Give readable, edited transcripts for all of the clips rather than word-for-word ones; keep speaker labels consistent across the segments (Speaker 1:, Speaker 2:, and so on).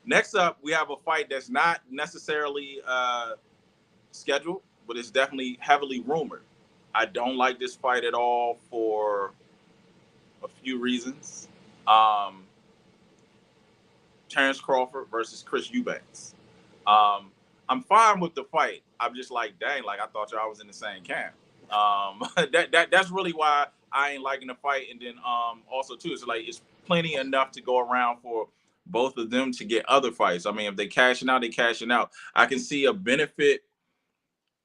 Speaker 1: Next up, we have a fight that's not necessarily scheduled, but it's definitely heavily rumored. I don't like this fight at all for a few reasons. Um, Terence Crawford versus Chris Eubanks. Um, I'm fine with the fight. I'm just like, dang, like I thought y'all was in the same camp. That's really why I ain't liking the fight. And then also too, it's like it's plenty enough to go around for both of them to get other fights. I mean, if they cashing out, they cashing out. I can see a benefit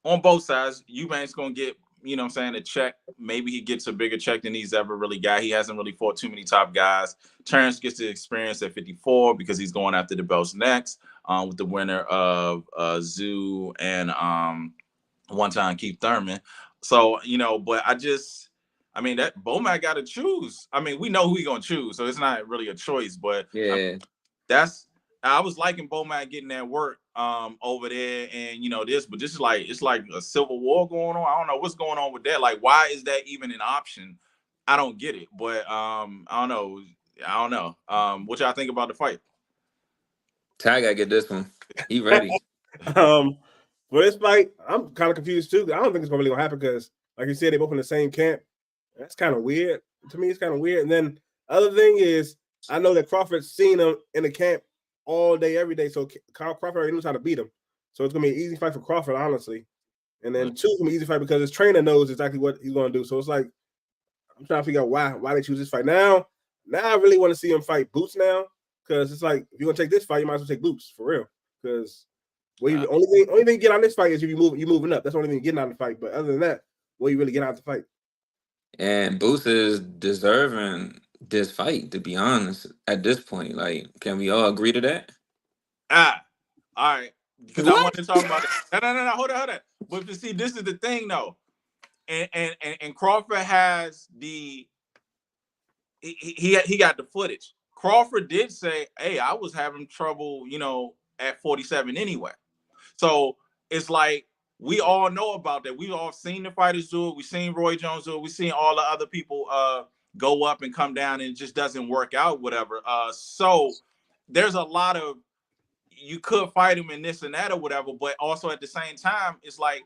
Speaker 1: on both sides. Eubanks gonna get, you know what I'm saying, a check. Maybe he gets a bigger check than he's ever really got. He hasn't really fought too many top guys. Terrence gets the experience at 54 because he's going after the belts next, with the winner of Zoo and one time Keith Thurman. So, you know, but I mean, that Bomac got to choose. I mean, we know who he gonna choose, so it's not really a choice. But
Speaker 2: Yeah.
Speaker 1: that's I was liking Bomac getting that work over there, and you know this, but this is like it's like a civil war going on. I don't know what's going on with that. Like, why is that even an option? I don't get it. But I don't know. I don't know. What y'all think about the fight?
Speaker 2: Ty gotta get this one. He ready.
Speaker 3: Um, for this fight, I'm kind of confused too. I don't think it's really gonna happen because, like you said, they both in the same camp. That's kind of weird to me. It's kind of weird. And then other thing is, I know that Crawford's seen him in the camp all day, every day. So Crawford already knows how to beat him. So it's gonna be an easy fight for Crawford, honestly. And then two, it's gonna be an easy fight because his trainer knows exactly what he's gonna do. So it's like I'm trying to figure out why they choose this fight now. Now I really want to see him fight Boots now because it's like if you're gonna take this fight, you might as well take Boots for real. Because only thing you get on this fight is if you moving up. That's the only thing you get out of the fight. But other than that, what you really get out of the fight?
Speaker 2: And Boots is deserving this fight, to be honest, at this point. Like, can we all agree to that?
Speaker 1: All right. Because I
Speaker 2: What?
Speaker 1: wanted to talk about it. No. Hold on. But you see, this is the thing though. And Crawford has he got the footage. Crawford did say, "Hey, I was having trouble, you know, at 47 anyway." So it's like we all know about that. We've all seen the fighters do it. We've seen Roy Jones do it. We've seen all the other people go up and come down, and it just doesn't work out. Whatever. So there's a lot of you could fight him in this and that or whatever, but also at the same time, it's like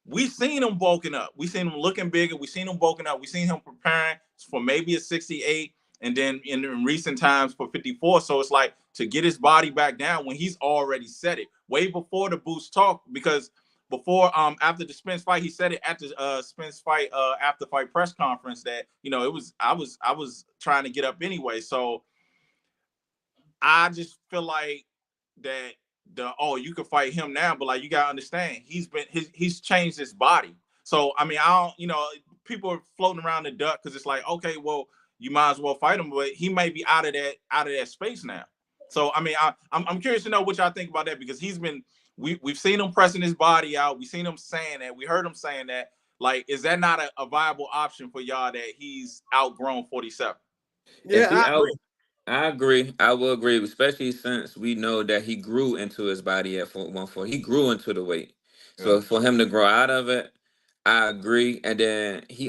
Speaker 1: we seen him bulking up. We seen him looking bigger. We seen him bulking up. We seen him preparing for maybe a 68 and then in recent times for 54. So it's like to get his body back down when he's already said it way before the Boost talk, because before after the Spence fight, he said it at the Spence fight after fight press conference that, you know, it was I was trying to get up anyway. So I just feel like that you can fight him now, but like you gotta understand he's changed his body. So I mean, I don't, you know, people are floating around the duck because it's like, okay, well, you might as well fight him, but he may be out of that space now. So I mean, I'm curious to know what y'all think about that, because we've seen him pressing his body out, we've seen him saying that, we heard him saying that. Like, is that not a viable option for y'all that he's outgrown 47?
Speaker 2: If
Speaker 3: Yeah,
Speaker 2: he
Speaker 3: I
Speaker 2: out,
Speaker 3: agree.
Speaker 2: I agree. I will agree, especially since we know that he grew into his body at 140. He grew into the weight.
Speaker 1: Yeah.
Speaker 2: So for him to grow out of it, I agree. And then he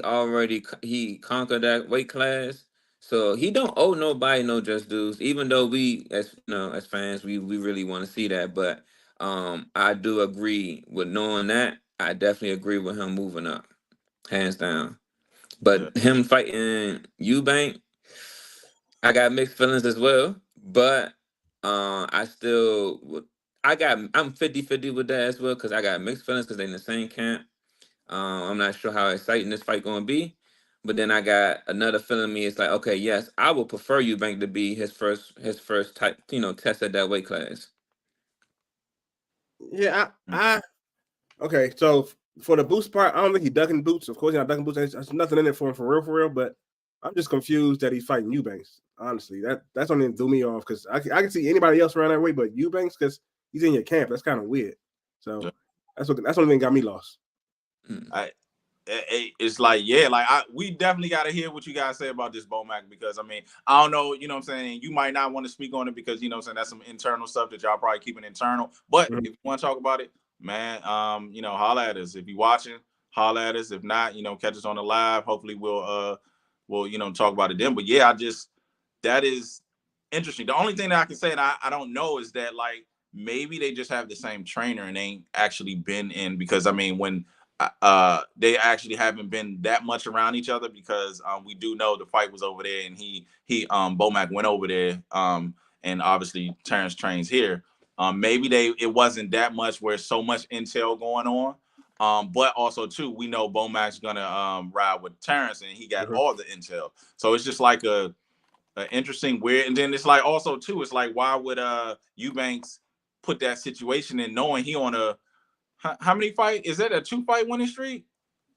Speaker 2: conquered that weight class. So he don't owe nobody no just dues, even though we as as fans we really want to see that. But I do agree with knowing that. I definitely agree with him moving up, hands down.
Speaker 1: Yeah.
Speaker 2: But him fighting Eubank, I got mixed feelings as well, but I still I'm 50-50 with that as well because I got mixed feelings because they're in the same camp. I'm not sure how exciting this fight gonna be, but then I got another feeling me. It's like, okay, yes, I would prefer Eubank to be his first type, test at that weight class.
Speaker 3: Yeah, I okay. So for the Boots part, I don't think he's ducking Boots. Of course, he's not ducking Boots. There's nothing in it for him for real. But I'm just confused that he's fighting Eubanks. Honestly, that's only threw me off because I can see anybody else around that way, but Eubanks because he's in your camp. That's kind of weird. So
Speaker 1: Yeah.
Speaker 3: that's the only thing got me lost.
Speaker 2: Mm.
Speaker 1: It's like, yeah, like we definitely got to hear what you guys say about this Bomac, because I mean, I don't know, you know what I'm saying, you might not want to speak on it because, you know what I'm saying, that's some internal stuff that y'all probably keeping internal, but
Speaker 3: Mhm.
Speaker 1: if you want to talk about it, man, you know, holla at us. If you watching, holla at us. If not, you know, catch us on the live. Hopefully we'll you know, talk about it then. But yeah, that is interesting. The only thing that I can say, and I don't know, is that like maybe they just have the same trainer and they ain't actually been in, because I mean when they actually haven't been that much around each other, because we do know the fight was over there and he Bomac went over there, and obviously Terence trains here. Maybe it wasn't that much where so much intel going on. But also too, we know Bomac's gonna ride with Terence and he got all the intel. So it's just like a interesting, weird, and then it's like also too, it's like why would Eubanks put that situation in knowing he on a how many fight? Is that a 2-fight winning streak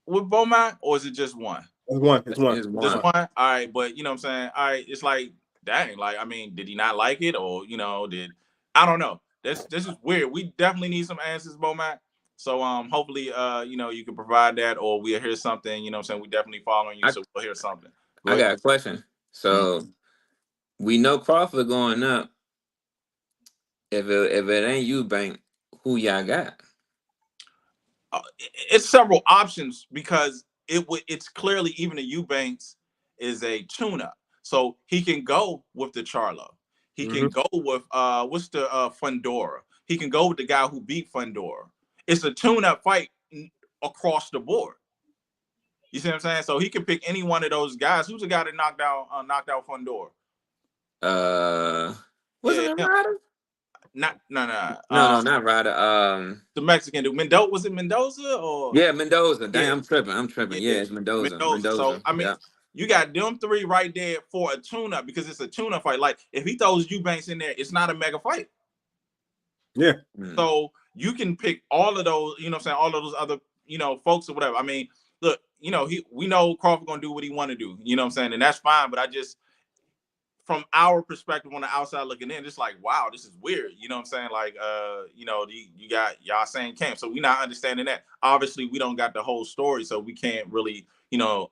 Speaker 1: with Bomac, or is it just one?
Speaker 3: It's one. It's one.
Speaker 2: It's
Speaker 1: Just
Speaker 2: one.
Speaker 1: one. All right, but you know what I'm saying? All right, it's like dang, like I mean, did he not like it, or you know, I don't know. This is weird. We definitely need some answers, Bomac. So hopefully you know, you can provide that, or we'll hear something. You know what I'm saying? We definitely following you, so we'll hear something.
Speaker 2: I got a question. So we know Crawford going up. If it ain't Eubank, who y'all got?
Speaker 1: It's several options, because it's clearly, even the Eubanks is a tune-up, so he can go with the Charlo. He can go with what's the Fundora. He can go with the guy who beat Fundora. It's a tune-up fight across the board. You see what I'm saying? So he can pick any one of those guys. Who's the guy that knocked out Fundora?
Speaker 2: Was it Ryder?
Speaker 1: No,
Speaker 2: not Ryder.
Speaker 1: the Mexican dude. Mendoza, was it Mendoza or?
Speaker 2: Yeah, Mendoza. Damn,
Speaker 1: Yeah.
Speaker 2: I'm tripping. Yeah, it's Mendoza.
Speaker 1: So I mean, you got them three right there for a tune-up, because it's a tune-up fight. Like if he throws Eubanks in there, it's not a mega fight.
Speaker 3: Yeah.
Speaker 1: So you can pick all of those, you know what I'm saying, all of those other, you know, folks or whatever. I mean, look, you know, we know Crawford gonna do what he want to do, you know what I'm saying, and that's fine. But I just, from our perspective on the outside looking in, just like, wow, this is weird. You know what I'm saying? Like, you know, you got y'all saying camp. So we not understanding that. Obviously, we don't got the whole story, so we can't really, you know,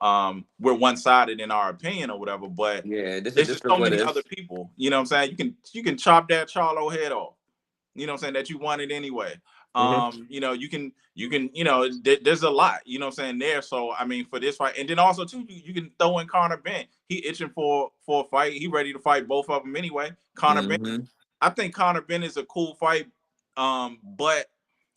Speaker 1: we're one-sided in our opinion or whatever. But
Speaker 2: yeah,
Speaker 1: there's just so many other people. You know what I'm saying? You can chop that Charlo head off. You know what I'm saying? That you wanted anyway. You know, you can, you know, there's a lot, you know what I'm saying, there. So I mean, for this fight, and then also too, you can throw in Conor Benn. He itching for a fight. He ready to fight both of them anyway. Conor Benn. I think Conor Benn is a cool fight. But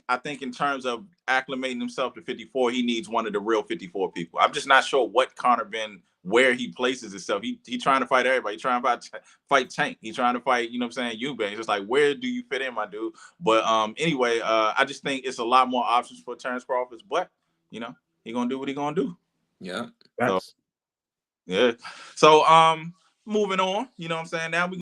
Speaker 1: I think in terms of acclimating himself to 54, he needs one of the real 54 people. I'm just not sure what Conor Benn, where he places himself. He trying to fight everybody. He trying to fight Tank. He trying to fight, you know what I'm saying, Eubanks. It's like, where do you fit in, my dude? But anyway, I just think it's a lot more options for Terence Crawford. But you know, he gonna do what he gonna do.
Speaker 2: Yeah.
Speaker 1: So, yeah. So moving on, you know what I'm saying. Now we